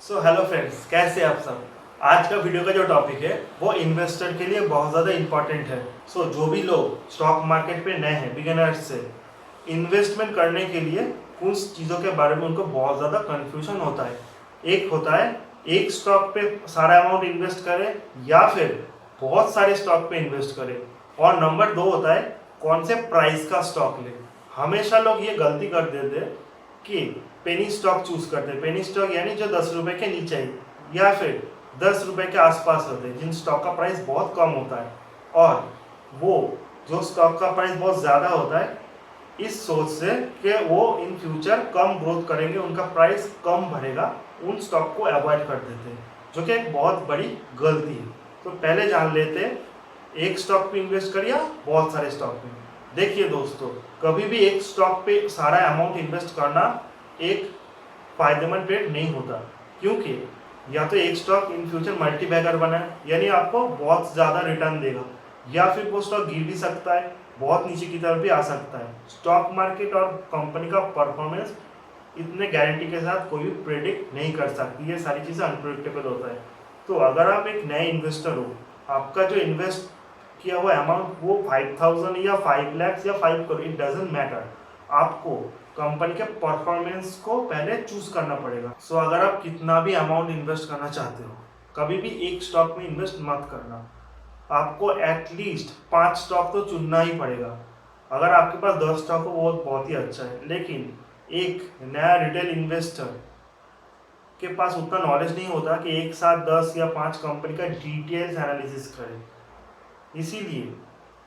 Hello friends, कैसे आप सब। आज का वीडियो का जो टॉपिक है वो इन्वेस्टर के लिए बहुत ज़्यादा इम्पोर्टेंट है। जो भी लोग स्टॉक मार्केट पे नए हैं, बिगिनर्स से इन्वेस्टमेंट करने के लिए कुछ चीज़ों के बारे में उनको बहुत ज़्यादा कन्फ्यूजन होता है। एक होता है एक स्टॉक पे सारा अमाउंट इन्वेस्ट करें या फिर बहुत सारे स्टॉक पे इन्वेस्ट करें, और नंबर दो होता है कौन से प्राइस का स्टॉक लें। हमेशा लोग ये गलती कर देते हैं कि पेनी स्टॉक चूज करते हैं। पेनी स्टॉक यानी जो 10 रुपए के नीचे है या फिर 10 रुपए के आसपास होते हैं, जिन स्टॉक का प्राइस बहुत कम होता है, और वो जो स्टॉक का प्राइस बहुत ज़्यादा होता है इस सोच से कि वो इन फ्यूचर कम ग्रोथ करेंगे, उनका प्राइस कम बढ़ेगा, उन स्टॉक को अवॉइड कर देते हैं, जो कि एक बहुत बड़ी गलती है। तो पहले जान लेते हैं एक स्टॉक पे इन्वेस्ट करिए बहुत सारे स्टॉक में। देखिए दोस्तों, कभी भी एक स्टॉक पे सारा अमाउंट इन्वेस्ट करना एक फायदेमंद ट्रेड नहीं होता, क्योंकि या तो एक stock in future multi bagger बना है यानी आपको बहुत ज़्यादा रिटर्न देगा, या फिर वो स्टॉक गिर भी सकता है, बहुत नीचे की तरफ भी आ सकता है। स्टॉक मार्केट और कंपनी का परफॉर्मेंस इतने गारंटी के साथ कोई भी प्रेडिक्ट नहीं कर सकती, ये सारी चीज़ें अनप्रेडिक्टेबल होता है। तो अगर आप एक नए इन्वेस्टर हो, आपका जो इन्वेस्ट किया हुआ अमाउंट वो 5,000 या 5 लाख या 5 करोड़, इट डजेंट मैटर। आपको कंपनी के परफॉर्मेंस को पहले चूज करना पड़ेगा। अगर आप कितना भी अमाउंट इन्वेस्ट करना चाहते हो, कभी भी एक स्टॉक में इन्वेस्ट मत करना। आपको एटलीस्ट 5 स्टॉक तो चुनना ही पड़ेगा। अगर आपके पास 10 स्टॉक हो वो बहुत ही अच्छा है, लेकिन एक नया रिटेल इन्वेस्टर के पास उतना नॉलेज नहीं होता कि एक साथ 10 या 5 कंपनी का डिटेल्स एनालिसिस करे। इसीलिए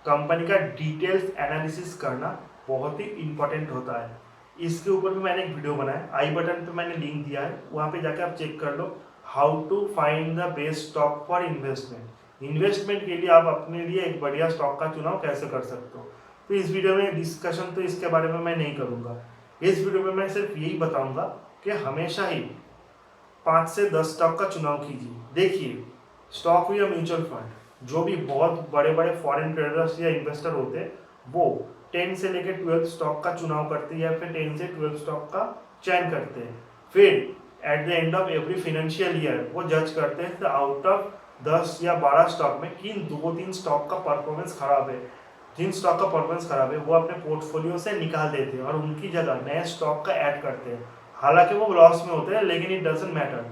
कंपनी का डिटेल्स एनालिसिस करना बहुत ही इंपॉर्टेंट होता है। इसके ऊपर भी मैंने एक वीडियो बनाया, आई बटन पे मैंने लिंक दिया है, वहाँ पे जाकर आप चेक कर लो, how to find the best stock for investment. Investment के लिए आप अपने लिए एक बढ़िया स्टॉक का चुनाव कैसे कर सकते हो। तो इस वीडियो में डिस्कशन तो इसके बारे में मैं नहीं करूँगा। इस वीडियो में मैं सिर्फ यही बताऊँगा कि हमेशा ही 5 से 10 स्टॉक का चुनाव कीजिए। देखिए, स्टॉक या म्यूचुअल फंड, जो भी बहुत बड़े बड़े फॉरेन ट्रेडर्स या इन्वेस्टर होते हैं, वो 10 से लेकर 12 स्टॉक का चुनाव करते हैं या फिर 10 से 12 स्टॉक का चयन करते हैं। फिर at the end of every financial year वो जज करते हैं तो आउट ऑफ 10 या 12 स्टॉक में किन 2-3 स्टॉक का परफॉर्मेंस खराब है। जिन स्टॉक का परफॉर्मेंस खराब है वो अपने पोर्टफोलियो से निकाल देते हैं और उनकी जगह नए स्टॉक का ऐड करते हैं। हालांकि वो लॉस में होते हैं, लेकिन इट डजेंट मैटर,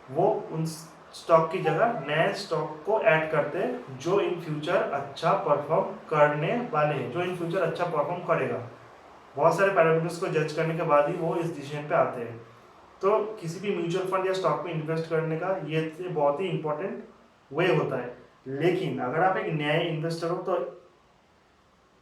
वो उन स्टॉक की जगह नए स्टॉक को ऐड करते हैं जो इन फ्यूचर अच्छा परफॉर्म करने वाले हैं, जो इन फ्यूचर अच्छा परफॉर्म करेगा। बहुत सारे पैरामीटर्स को जज करने के बाद ही वो इस डिसीजन पे आते हैं। तो किसी भी म्यूचुअल फंड या स्टॉक में इन्वेस्ट करने का ये बहुत ही इंपॉर्टेंट वे होता है। लेकिन अगर आप एक नए इन्वेस्टर हो तो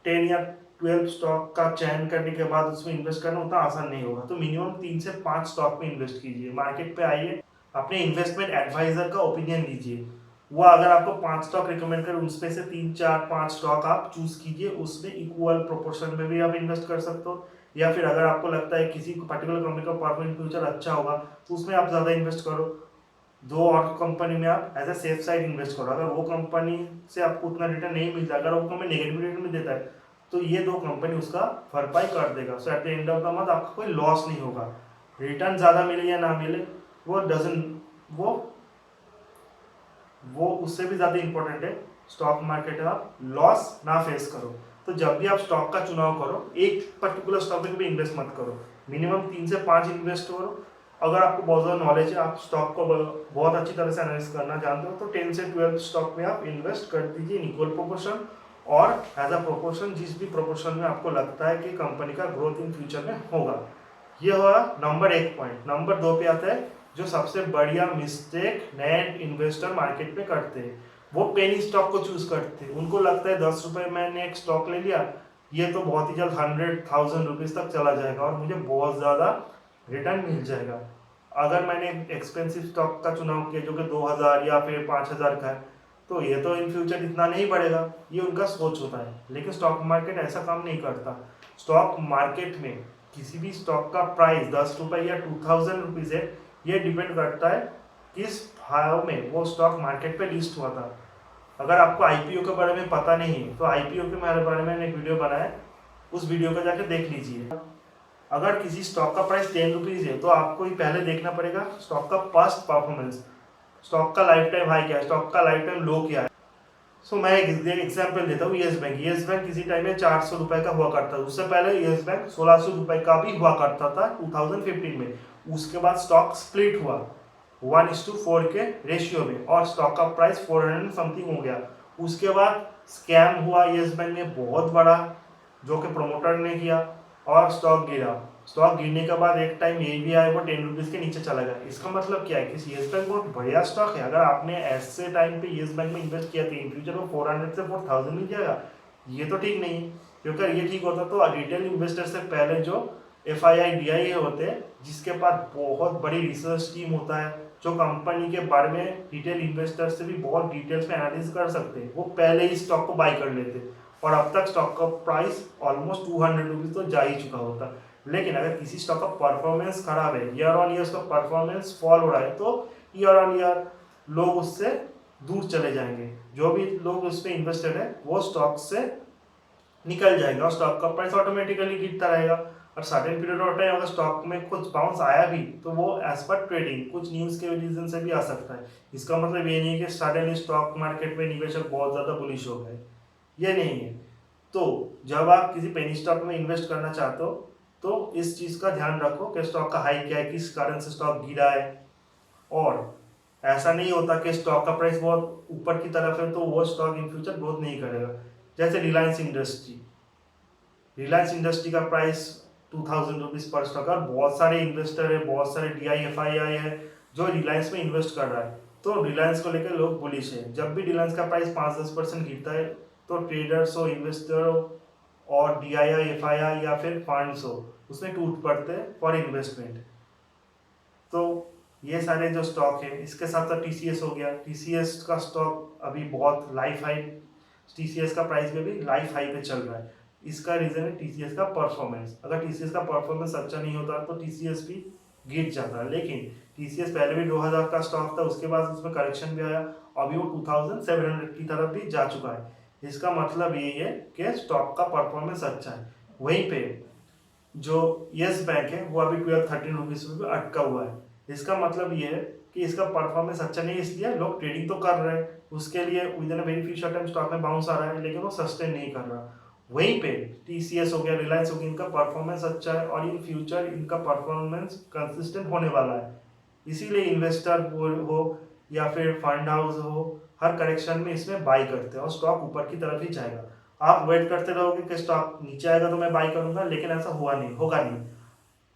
10 या 12 स्टॉक का चयन करने के बाद उसमें इन्वेस्ट करना उतना आसान नहीं होगा। तो मिनिमम 3 से 5 स्टॉक में इन्वेस्ट कीजिए, मार्केट पे आइए, अपने इन्वेस्टमेंट एडवाइजर का ओपिनियन लीजिए। वो अगर आपको 5 स्टॉक रिकमेंड करे उसमें से 3-4-5 स्टॉक आप चूज कीजिए, उसमें इक्वल प्रोपोर्शन में भी आप इन्वेस्ट कर सकते हो। या फिर अगर आपको लगता है किसी पर्टिकुलर कंपनी का परफॉर्मेंस फ्यूचर अच्छा होगा तो उसमें आप ज़्यादा इन्वेस्ट करो। दो और कंपनी में आप as a safe side invest करो। अगर वो कंपनी से आपको उतना रिटर्न नहीं मिलता, अगर वो कंपनी नेगेटिव रिटर्न देता है, तो ये दो कंपनी उसका भरपाई कर देगा। At the end of the month आपको कोई लॉस नहीं होगा। रिटर्न ज़्यादा मिले या ना मिले वो डजन वो उससे भी ज़्यादा इंपॉर्टेंट है स्टॉक मार्केट में आप लॉस ना फेस करो। तो जब भी आप स्टॉक का चुनाव करो, एक पर्टिकुलर स्टॉक में भी इन्वेस्ट मत करो, मिनिमम 3 से 5 इन्वेस्ट करो। अगर आपको बहुत ज़्यादा नॉलेज है, आप स्टॉक को बहुत अच्छी तरह से एनालिसिस करना जानते हो, तो 10 से 12 स्टॉक में आप इन्वेस्ट कर दीजिए इन इक्वल प्रोपोर्शन और एज अ प्रोपोर्शन, जिस भी प्रोपोर्शन में आपको लगता है कि कंपनी का ग्रोथ इन फ्यूचर में होगा। ये हुआ नंबर 1 पॉइंट। नंबर 2 पे आता है जो सबसे बढ़िया मिस्टेक नए इन्वेस्टर मार्केट में करते हैं, वो पेनी स्टॉक को चूज करते हैं। उनको लगता है 10 रुपये मैंने एक स्टॉक ले लिया, ये तो बहुत ही जल्द 100,000 रुपीज़ तक चला जाएगा और मुझे बहुत ज़्यादा रिटर्न मिल जाएगा। अगर मैंने एक्सपेंसिव स्टॉक का चुनाव किया जो कि 2,000 या फिर 5,000 का है, तो ये तो इन फ्यूचर इतना नहीं बढ़ेगा, ये उनका सोच होता है। लेकिन स्टॉक मार्केट ऐसा काम नहीं करता। स्टॉक मार्केट में किसी भी स्टॉक का प्राइस 10 रुपये या 2,000 रुपीज़ है, ये डिपेंड करता है किस भाव में वो स्टॉक मार्केट पे लिस्ट हुआ था। अगर आपको आईपीओ के बारे में पता नहीं है तो आईपीओ के बारे में मैंने एक वीडियो बनाया है, उस वीडियो को जाकर देख लीजिए। अगर किसी स्टॉक का प्राइस 10 रुपीज़ है तो आपको ही पहले देखना पड़ेगा स्टॉक का पास्ट परफॉर्मेंस, स्टॉक का लाइफ टाइम हाई क्या है, स्टॉक का लाइफ टाइम लो क्या है। सो मैं एक एग्जांपल देता हूँ, येस बैंक किसी टाइम में 400 रुपए का हुआ करता था। उससे पहले येस बैंक 1600 रुपए का भी हुआ करता था 2015 में। उसके बाद स्टॉक स्प्लिट हुआ 1:4 के रेशियो में और स्टॉक का प्राइस 400 समथिंग हो गया। उसके बाद स्कैम हुआ येस बैंक में बहुत बड़ा, जो कि प्रमोटर ने किया और स्टॉक गिरा। स्टॉक गिरने के बाद एक टाइम ये भी आया वो 10 रुपीज़ के नीचे चला गया। इसका मतलब क्या है कि येस बैंक बहुत बढ़िया स्टॉक है। अगर आपने ऐसे टाइम पे येस बैंक में इन्वेस्ट किया तो इन फ्यूचर में 400 से 4000 मिल जाएगा, ये तो ठीक नहीं है। क्योंकि ये ठीक होता तो रिटेल इन्वेस्टर से पहले जो FII DIA होते हैं, जिसके पास बहुत बड़ी रिसर्च टीम होता है, जो कंपनी के बारे में रिटेल इन्वेस्टर से भी बहुत डिटेल्स में एनालिसिस कर सकते हैं, वो पहले ही स्टॉक को बाई कर लेते और अब तक स्टॉक का प्राइस ऑलमोस्ट 200 रुपीज़ तो जा ही चुका होता। लेकिन अगर किसी स्टॉक का परफॉर्मेंस खराब है, ईयर ऑन ईयर उसका परफॉर्मेंस फॉल हो रहा है, तो ईयर ऑन ईयर लोग उससे दूर चले जाएंगे। जो भी लोग उस पर इन्वेस्टेड है वो स्टॉक से निकल जाएगा और स्टॉक का प्राइस ऑटोमेटिकली गिरता रहेगा। और सर्टेन पीरियड ऑफ टाइम अगर स्टॉक में कुछ बाउंस आया भी तो वो एज पर ट्रेडिंग कुछ न्यूज़ के रीजन से भी आ सकता है। इसका मतलब ये नहीं है कि सडनली स्टॉक मार्केट में निवेशक बहुत ज़्यादा बुलिश हो गए, ये नहीं है। तो जब आप किसी पेनी स्टॉक में इन्वेस्ट करना चाहते हो तो इस चीज़ का ध्यान रखो कि स्टॉक का हाई क्या है, किस कारण से स्टॉक गिरा है। और ऐसा नहीं होता कि स्टॉक का प्राइस बहुत ऊपर की तरफ है तो वो स्टॉक इन फ्यूचर ग्रोथ नहीं करेगा। जैसे रिलायंस इंडस्ट्री का प्राइस 2000 रुपीज़ पर स्टॉक है। बहुत सारे इन्वेस्टर है, बहुत सारे DIFI है जो रिलायंस में इन्वेस्ट कर रहा है, तो रिलायंस को लेकर लोग बुलिश है। जब भी रिलायंस का प्राइस 5-10% गिरता है तो ट्रेडर्स हो, इन्वेस्टर हो और DIFI या फिर फंड्स हो उसमें टूट पड़ते हैं फॉर इन्वेस्टमेंट। तो ये सारे जो स्टॉक है, इसके साथ साथ TCS हो गया। TCS का स्टॉक अभी बहुत लाइफ हाई, TCS का प्राइस में भी लाइफ हाई पे चल रहा है। इसका रीज़न है TCS का परफॉर्मेंस। अगर TCS का परफॉर्मेंस अच्छा नहीं होता तो TCS भी गिर जाता है। लेकिन TCS पहले भी 2000 का स्टॉक था, उसके बाद उसमें करेक्शन भी आया, अभी वो 2700 की तरफ भी जा चुका है। इसका मतलब ये है कि स्टॉक का परफॉर्मेंस अच्छा है। वहीं पे जो येस बैंक है वो अभी 12-13 रुपीज़ में अटका हुआ है। इसका मतलब ये है कि इसका परफॉर्मेंस अच्छा नहीं है, इसलिए लोग ट्रेडिंग तो कर रहे हैं, उसके लिए with in a very few short time stock में बाउंस आ रहा है, लेकिन वो सस्टेन नहीं कर रहा। वहीं पे TCS हो गया, रिलायंस हो गया, इनका परफॉर्मेंस अच्छा है और इन फ्यूचर इनका परफॉर्मेंस कंसिस्टेंट होने वाला है। इसीलिए इन्वेस्टर हो या फिर फंड हाउस हो, हर करेक्शन में इसमें बाई करते हैं और स्टॉक ऊपर की तरफ ही जाएगा। आप वेट करते रहोगे कि स्टॉक नीचे आएगा तो मैं बाई करूंगा, लेकिन ऐसा होगा नहीं,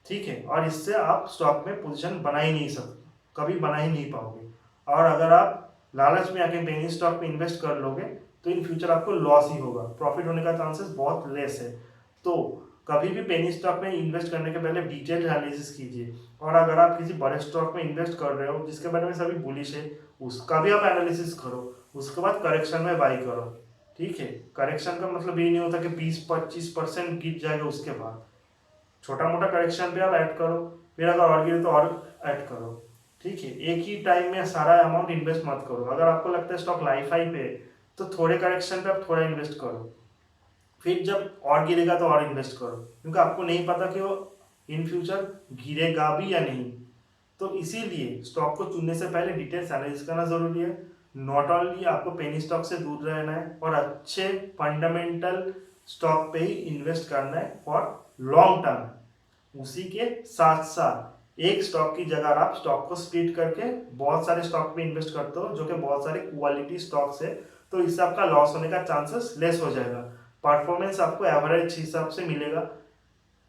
ठीक है। और इससे आप स्टॉक में पोजीशन बना ही नहीं सकते, कभी बना ही नहीं पाओगे। और अगर आप लालच में आके पेनी स्टॉक में इन्वेस्ट कर लोगे तो इन फ्यूचर आपको लॉस ही होगा, प्रॉफिट होने का चांसेस बहुत लेस है। तो कभी भी पेनी स्टॉक में इन्वेस्ट करने के पहले डिटेल एनालिसिस कीजिए। और अगर आप किसी बड़े स्टॉक में इन्वेस्ट कर रहे हो जिसके बारे में सभी बुलिश है, उसका भी आप एनालिसिस करो, उसके बाद करेक्शन में बाई करो, ठीक है। करेक्शन का मतलब ये नहीं होता कि 20-25% गिर जाएगा उसके बाद। छोटा मोटा करेक्शन पे आप ऐड करो, फिर अगर और गिरे तो और ऐड करो, ठीक है। एक ही टाइम में सारा अमाउंट इन्वेस्ट मत करो। अगर आपको लगता है स्टॉक लाइफ हाई पे तो थोड़े करेक्शन पे आप थोड़ा इन्वेस्ट करो, फिर जब और गिरेगा तो और इन्वेस्ट करो, क्योंकि आपको नहीं पता कि वो इन फ्यूचर गिरेगा भी या नहीं। तो इसीलिए स्टॉक को चुनने से पहले डिटेल्स एनालिसिस करना जरूरी है। नॉट ओनली आपको पेनी स्टॉक से दूर रहना है और अच्छे फंडामेंटल स्टॉक पे ही इन्वेस्ट करना है फॉर लॉन्ग टर्म। उसी के साथ साथ एक स्टॉक की जगह आप स्टॉक को स्प्लिट करके बहुत सारे स्टॉक पे इन्वेस्ट करते हो जो कि बहुत सारे क्वालिटी स्टॉक्स है, तो इससे आपका लॉस होने का चांसेस लेस हो जाएगा। परफॉर्मेंस आपको एवरेज हिसाब से मिलेगा।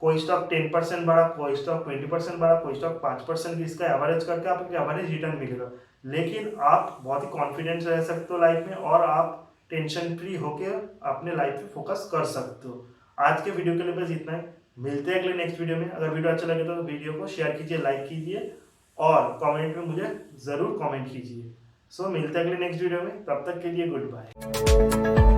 कोई स्टॉक 10% बढ़ा, कोई स्टॉक 20% बढ़ा, कोई स्टॉक 5%, इसका एवरेज करके आपको एवरेज रिटर्न मिलेगा। लेकिन आप बहुत ही कॉन्फिडेंस रह सकते हो लाइफ में और आप टेंशन फ्री होकर अपने लाइफ पे फोकस कर सकते हो। आज के वीडियो के लिए बस इतना ही, मिलते हैं अगले नेक्स्ट वीडियो में। अगर वीडियो अच्छा लगे तो वीडियो को शेयर कीजिए, लाइक कीजिए और कमेंट में मुझे ज़रूर कमेंट कीजिए। सो मिलते हैं अगले नेक्स्ट वीडियो में, तब तक के लिए गुड बाय।